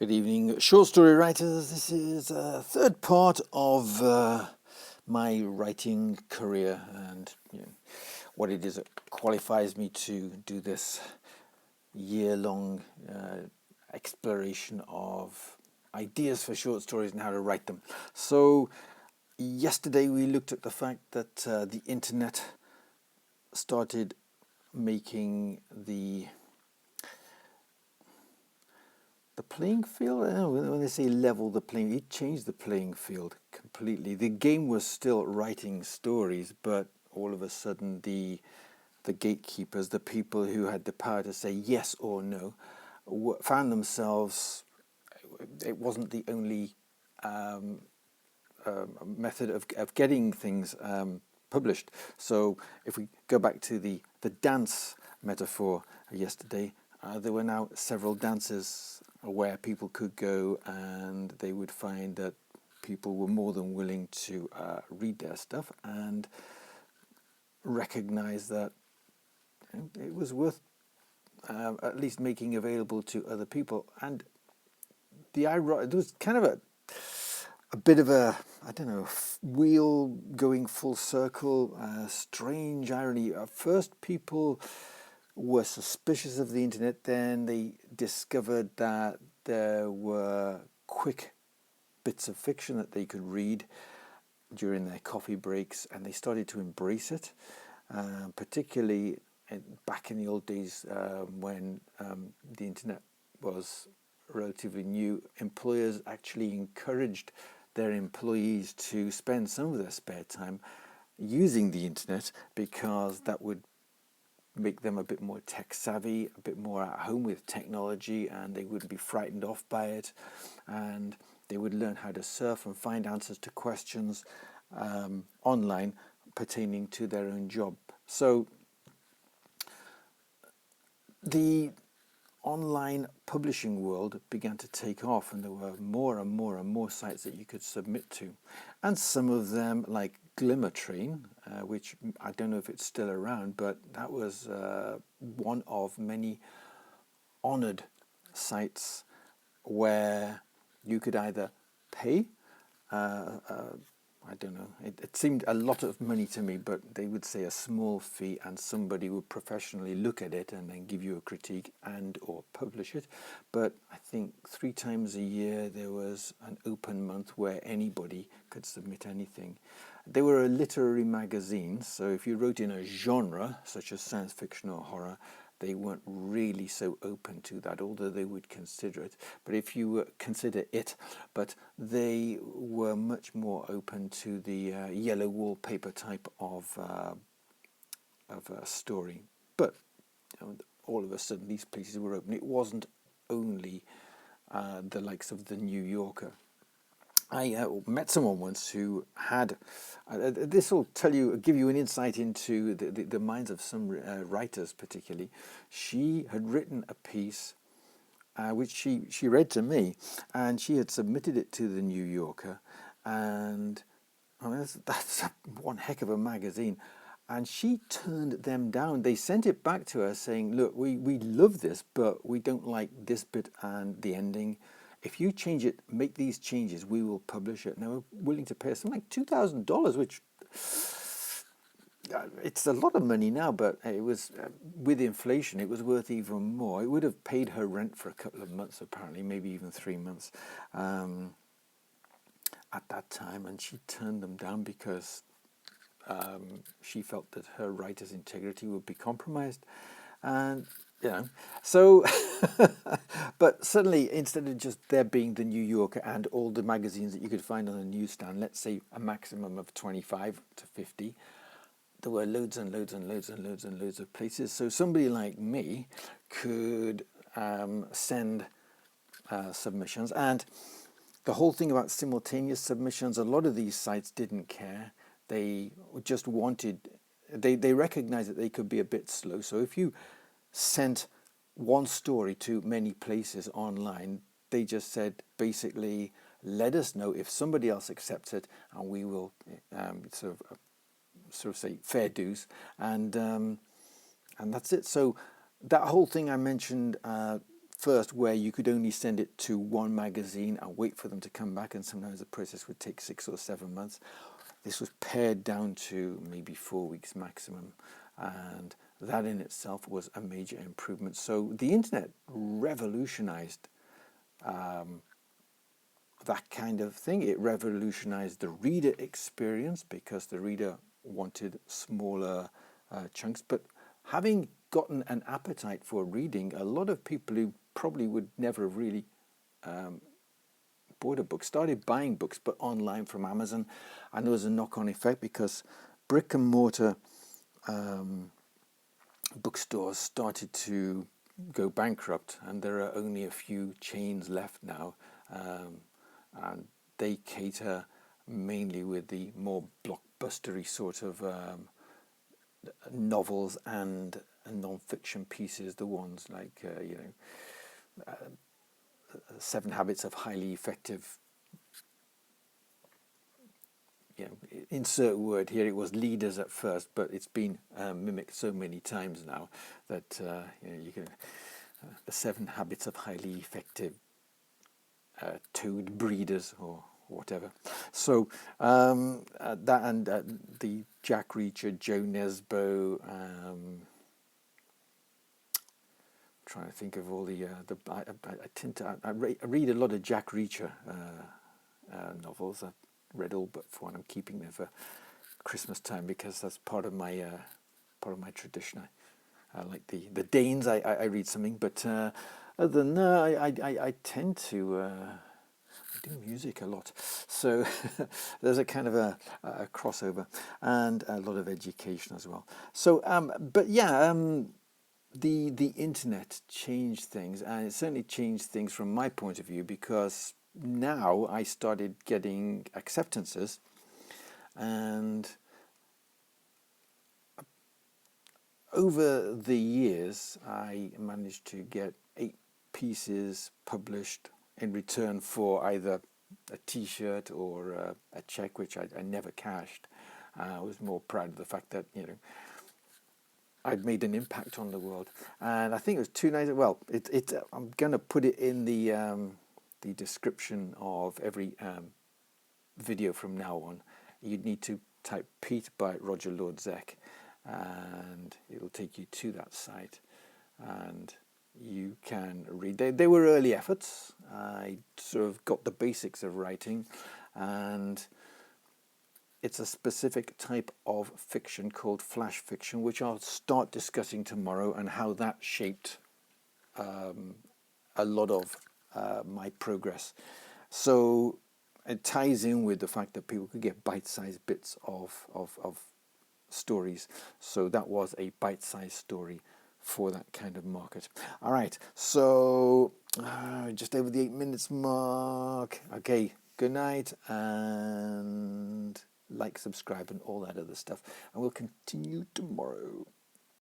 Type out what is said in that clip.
Good evening, short story writers. This is a third part of my writing career, and what it is that qualifies me to do this year-long exploration of ideas for short stories and how to write them. So yesterday we looked at the fact that the internet started making the playing field. When they say level the playing, it changed the playing field completely. The game was still writing stories, but all of a sudden the gatekeepers, the people who had the power to say yes or no, found themselves. It wasn't the only method of getting things published. So if we go back to the dance metaphor yesterday, there were now several dances where people could go and they would find that people were more than willing to read their stuff and recognize that it was worth at least making available to other people. And there was kind of a bit of a, I don't know, wheel going full circle, strange irony. At first people were suspicious of the internet, then they discovered that there were quick bits of fiction that they could read during their coffee breaks, and they started to embrace it, particularly back in the old days when the internet was relatively new. Employers actually encouraged their employees to spend some of their spare time using the internet because that would make them a bit more tech savvy, a bit more at home with technology, and they wouldn't be frightened off by it, and they would learn how to surf and find answers to questions online pertaining to their own job. So the online publishing world began to take off, and there were more and more and more sites that you could submit to, and some of them, like Glimmer Train, which I don't know if it's still around, but that was one of many honored sites where you could either pay, I don't know, it seemed a lot of money to me, but they would say a small fee, and somebody would professionally look at it and then give you a critique and or publish it. But I think 3 times a year there was an open month where anybody could submit anything. They were a literary magazine, so if you wrote in a genre such as science fiction or horror, they weren't really so open to that, although they would consider it. But if you consider it, but they were much more open to the yellow wallpaper type of a story. But all of a sudden, these places were open. It wasn't only the likes of the New Yorker. I met someone once who had, this will give you an insight into the minds of some writers particularly. She had written a piece which she read to me, and she had submitted it to the New Yorker, and that's one heck of a magazine. And she turned them down. They sent it back to her saying, look, we love this, but we don't like this bit and the ending. If you change it, make these changes, we will publish it. And they were willing to pay something like $2,000, which it's a lot of money now, but it was, with inflation, it was worth even more. It would have paid her rent for a couple of months, apparently, maybe even 3 months at that time. And she turned them down because she felt that her writer's integrity would be compromised. And so but suddenly, instead of just there being the New Yorker and all the magazines that you could find on the newsstand, let's say a maximum of 25 to 50, there were loads and loads and loads and loads and loads of places. So somebody like me could send submissions. And the whole thing about simultaneous submissions, a lot of these sites didn't care. They just wanted, they recognized that they could be a bit slow. So if you sent one story to many places online, they just said, basically, let us know if somebody else accepts it, and we will sort of say fair dues, and that's it. So that whole thing I mentioned first where you could only send it to one magazine and wait for them to come back, and sometimes the process would take 6 or 7 months. This was pared down to maybe 4 weeks maximum, and that in itself was a major improvement. So the internet revolutionized that kind of thing. It revolutionized the reader experience because the reader wanted smaller chunks. But having gotten an appetite for reading, a lot of people who probably would never have really bought a book started buying books, but online from Amazon. And there was a knock-on effect because brick and mortar bookstores started to go bankrupt, and there are only a few chains left now, and they cater mainly with the more blockbustery sort of novels and non-fiction pieces, the ones like 7 Habits of Highly Effective, insert word here. It was leaders at first, but it's been mimicked so many times now that you can the 7 Habits of Highly Effective Toad Breeders or whatever. So that and the Jack Reacher, Joe Nesbo. Trying to think of all the I read a lot of Jack Reacher novels. I've read all but one. I'm keeping them for Christmas time because that's part of my tradition. I like the Danes. I read something, but other than that, I tend to do music a lot. So there's a kind of a crossover and a lot of education as well. So but yeah. The internet changed things, and it certainly changed things from my point of view, because now I started getting acceptances, and over the years I managed to get 8 pieces published in return for either a t-shirt or a check, which I never cashed. I was more proud of the fact that I'd made an impact on the world, and I think it was 2 nights. Well, I'm going to put it in the description of every video from now on. You'd need to type Pete by Roger Lord Zek, and it'll take you to that site, and you can read. They were early efforts. I sort of got the basics of writing, and it's a specific type of fiction called flash fiction, which I'll start discussing tomorrow, and how that shaped a lot of my progress. So it ties in with the fact that people could get bite-sized bits of stories. So that was a bite-sized story for that kind of market. All right, so just over the 8 minutes mark. Okay, good night, and like, subscribe, and all that other stuff. And we'll continue tomorrow.